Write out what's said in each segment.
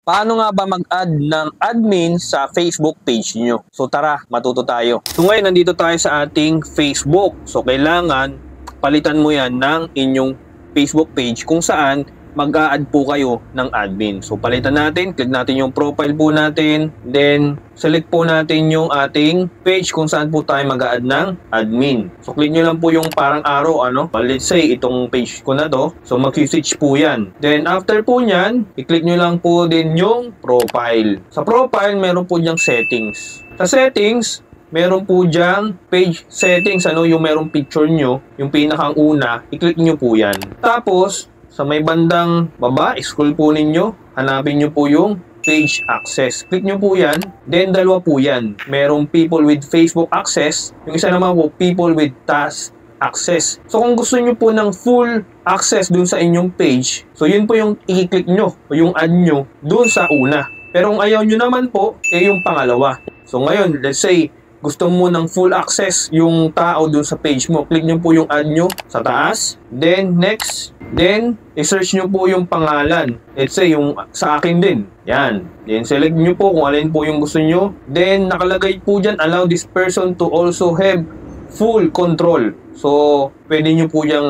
Paano nga ba mag-add ng admin sa Facebook page nyo? So tara, matuto tayo. So ngayon, nandito tayo sa ating Facebook. So kailangan palitan mo yan ng inyong Facebook page kung saan mag-a-add po kayo ng admin. So palitan natin, click natin yung profile po natin, then select po natin yung ating page kung saan po tayo mag-a-add ng admin. So click nyo lang po yung parang arrow, let's say itong page ko na to. So mag-switch po yan. Then after po nyan, i-click nyo lang po din yung profile. Sa profile, meron po diyang settings. Sa settings, meron po diyang page settings, yung merong picture nyo, yung pinakang una, i-click nyo po yan. Tapos, sa may bandang baba, scroll po ninyo, hanapin nyo po yung page access. Click nyo po yan, then dalawa po yan. Merong people with Facebook access, yung isa naman po people with task access. So kung gusto nyo po ng full access dun sa inyong page, so yun po yung i-click nyo o yung add nyo dun sa una. Pero kung ayaw nyo naman po, yung pangalawa. So ngayon, let's say, gusto mo ng full access yung tao dun sa page mo, click nyo po yung add nyo sa taas, then next, then i-search nyo po yung pangalan, let's say yung sa akin din, yan, then select nyo po kung alin po yung gusto nyo, then nakalagay po dyan, allow this person to also have full control. So pwede nyo po yung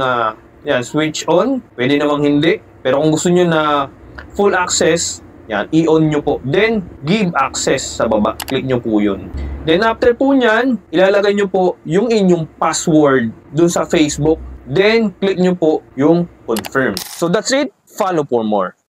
switch on, pwede namang hindi, pero kung gusto nyo na full access, yan, i-on nyo po. Then, give access sa baba. Click nyo po yun. Then, after po nyan, ilalagay nyo po yung inyong password dun sa Facebook. Then, click nyo po yung confirm. So, that's it. Follow for more.